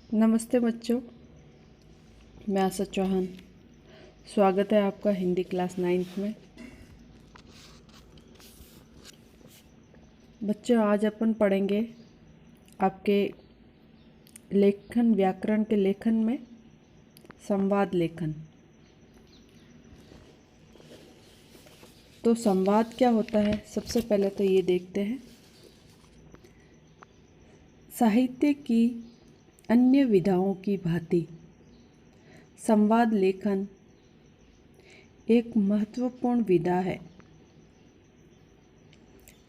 नमस्ते बच्चों, मैं आशा चौहान। स्वागत है आपका हिंदी क्लास 9th में। बच्चों, आज अपन पढ़ेंगे आपके लेखन व्याकरण के लेखन में संवाद लेखन। तो संवाद क्या होता है, सबसे पहले तो ये देखते हैं। साहित्य की अन्य विधाओं की भांति संवाद लेखन एक महत्वपूर्ण विधा है।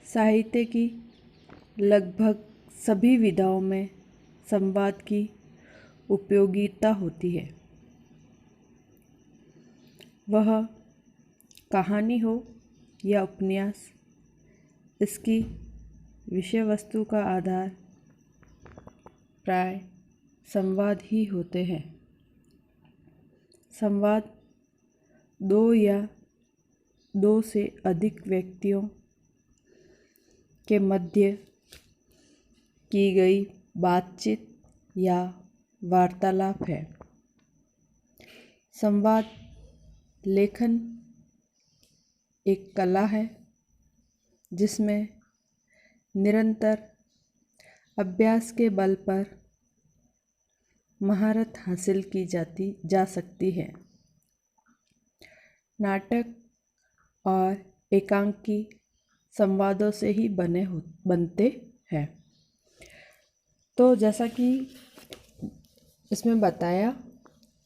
साहित्य की लगभग सभी विधाओं में संवाद की उपयोगिता होती है। वह कहानी हो या उपन्यास, इसकी विषय वस्तु का आधार प्राय संवाद ही होते हैं। संवाद दो या दो से अधिक व्यक्तियों के मध्य की गई बातचीत या वार्तालाप है। संवाद लेखन एक कला है जिसमें निरंतर अभ्यास के बल पर महारत हासिल की जा सकती है। नाटक और एकांकी संवादों से ही बनते हैं। तो जैसा कि इसमें बताया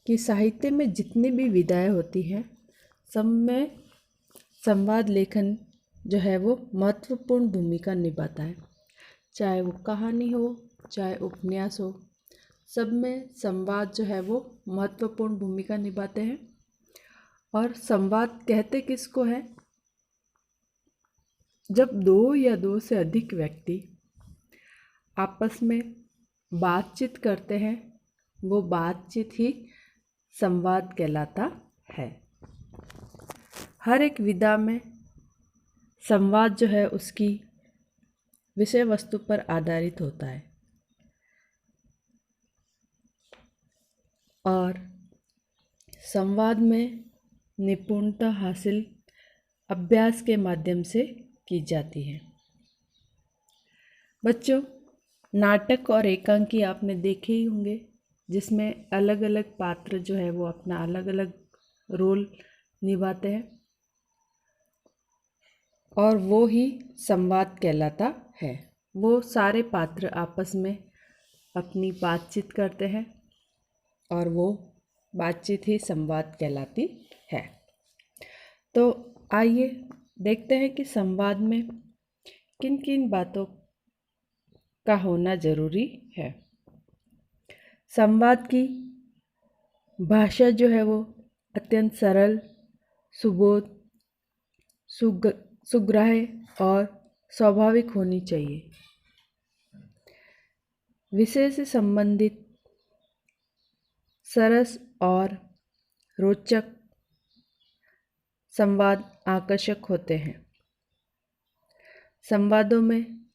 कि साहित्य में जितनी भी विधाएं होती हैं, सब में संवाद लेखन जो है वो महत्वपूर्ण भूमिका निभाता है। चाहे वो कहानी हो, चाहे उपन्यास हो, सब में संवाद जो है वो महत्वपूर्ण भूमिका निभाते हैं। और संवाद कहते किसको है? जब दो या दो से अधिक व्यक्ति आपस में बातचीत करते हैं, वो बातचीत ही संवाद कहलाता है। हर एक विधा में संवाद जो है उसकी विषय वस्तु पर आधारित होता है और संवाद में निपुणता हासिल अभ्यास के माध्यम से की जाती है। बच्चों, नाटक और एकांकी आपने देखे ही होंगे, जिसमें अलग अलग पात्र जो है वो अपना अलग अलग रोल निभाते हैं और वो ही संवाद कहलाता है। वो सारे पात्र आपस में अपनी बातचीत करते हैं और वो बातचीत ही संवाद कहलाती है। तो आइए देखते हैं कि संवाद में किन किन बातों का होना जरूरी है। संवाद की भाषा जो है वो अत्यंत सरल, सुबोध, सुग्राह्य और स्वाभाविक होनी चाहिए। विषय से संबंधित सरस और रोचक संवाद आकर्षक होते हैं। संवादों में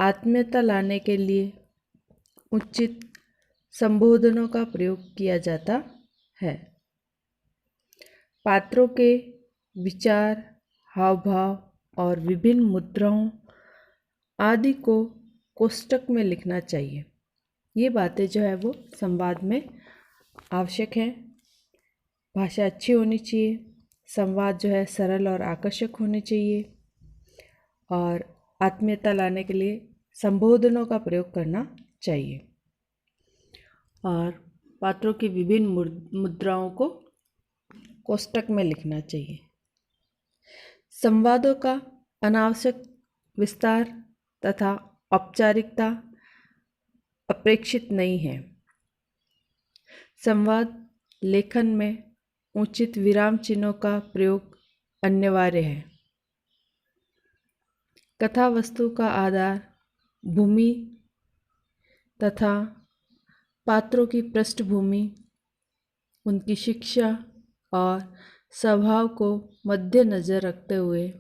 आत्मीयता लाने के लिए उचित संबोधनों का प्रयोग किया जाता है। पात्रों के विचार, हाव भाव और विभिन्न मुद्राओं आदि को कोष्ठक में लिखना चाहिए। ये बातें जो है वो संवाद में आवश्यक है। भाषा अच्छी होनी चाहिए, संवाद जो है सरल और आकर्षक होने चाहिए और आत्मीयता लाने के लिए संबोधनों का प्रयोग करना चाहिए और पात्रों की विभिन्न मुद्राओं को कोष्ठक में लिखना चाहिए। संवादों का अनावश्यक विस्तार तथा औपचारिकता अपेक्षित नहीं है। संवाद लेखन में उचित विराम चिन्हों का प्रयोग अनिवार्य है। कथा वस्तु का आधार भूमि तथा पात्रों की पृष्ठभूमि, उनकी शिक्षा और स्वभाव को मद्देनजर रखते हुए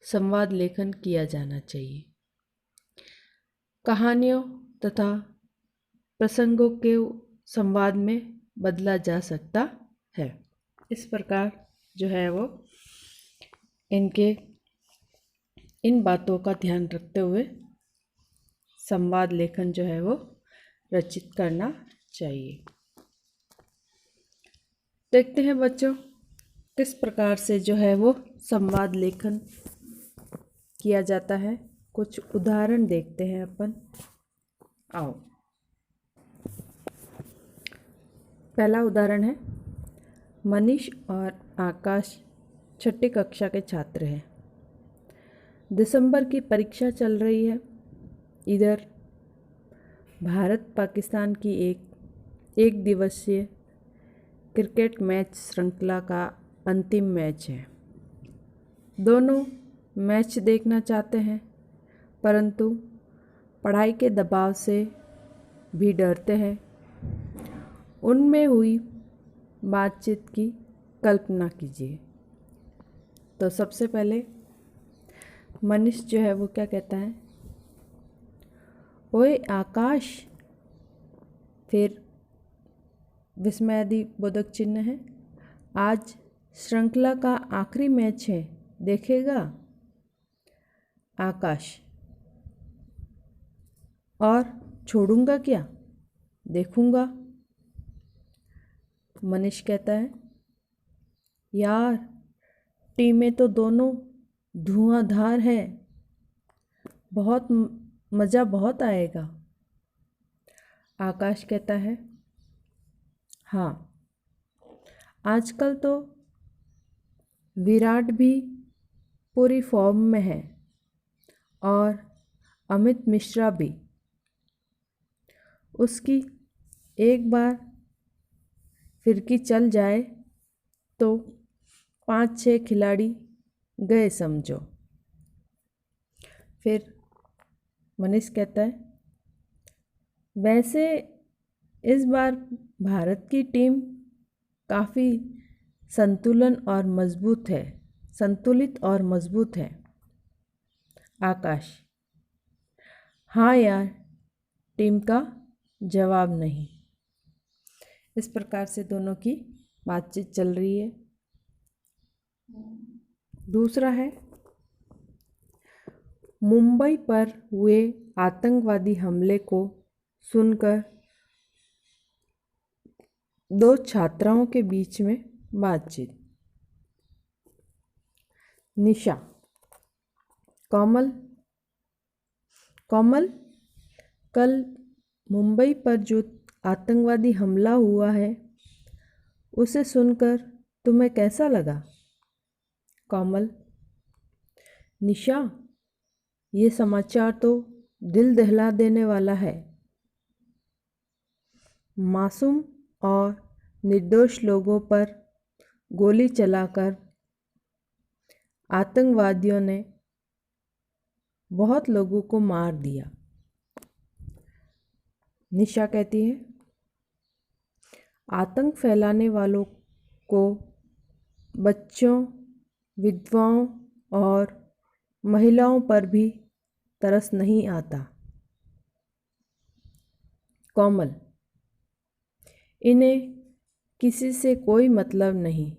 संवाद लेखन किया जाना चाहिए। कहानियों तथा प्रसंगों के संवाद में बदला जा सकता है। इस प्रकार जो है वो इन बातों का ध्यान रखते हुए संवाद लेखन जो है वो रचित करना चाहिए। देखते हैं बच्चों किस प्रकार से जो है वो संवाद लेखन किया जाता है। कुछ उदाहरण देखते हैं अपन। आओ, पहला उदाहरण है, मनीष और आकाश छठी कक्षा के छात्र हैं। दिसंबर की परीक्षा चल रही है। इधर भारत पाकिस्तान की एक दिवसीय क्रिकेट मैच श्रृंखला का अंतिम मैच है। दोनों मैच देखना चाहते हैं, परंतु पढ़ाई के दबाव से भी डरते हैं। उनमें हुई बातचीत की कल्पना कीजिए। तो सबसे पहले मनीष जो है वो क्या कहता है, ओए आकाश, फिर विस्मयादि बोधक चिन्ह है, आज श्रृंखला का आखिरी मैच है, देखेगा? आकाश, और छोड़ूंगा क्या? देखूंगा। मनीष कहता है, यार टीमें तो दोनों धुआंधार है, बहुत मज़ा बहुत आएगा। आकाश कहता है, हाँ, आजकल तो विराट भी पूरी फॉर्म में है और अमित मिश्रा भी। उसकी एक बार फिरकी चल जाए तो 5-6 खिलाड़ी गए समझो। फिर मनीष कहता है, वैसे इस बार भारत की टीम काफ़ी संतुलित और मजबूत है। आकाश, हाँ यार, टीम का जवाब नहीं। इस प्रकार से दोनों की बातचीत चल रही है। दूसरा है, मुंबई पर हुए आतंकवादी हमले को सुनकर दो छात्राओं के बीच में बातचीत। निशा, कोमल, कल मुंबई पर जो आतंकवादी हमला हुआ है उसे सुनकर तुम्हें कैसा लगा? कोमल, निशा, ये समाचार तो दिल दहला देने वाला है। मासूम और निर्दोष लोगों पर गोली चलाकर आतंकवादियों ने बहुत लोगों को मार दिया। निशा कहती है, आतंक फैलाने वालों को बच्चों, विधवाओं और महिलाओं पर भी तरस नहीं आता। कोमल, इन्हें किसी से कोई मतलब नहीं।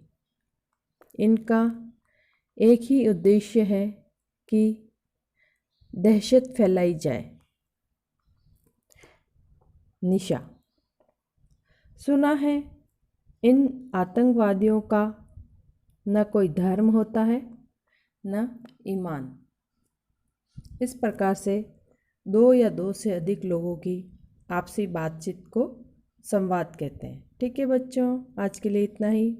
इनका एक ही उद्देश्य है कि दहशत फैलाई जाए। निशा, सुना है इन आतंकवादियों का न कोई धर्म होता है न ईमान। इस प्रकार से दो या दो से अधिक लोगों की आपसी बातचीत को संवाद कहते हैं। ठीक है बच्चों, आज के लिए इतना ही।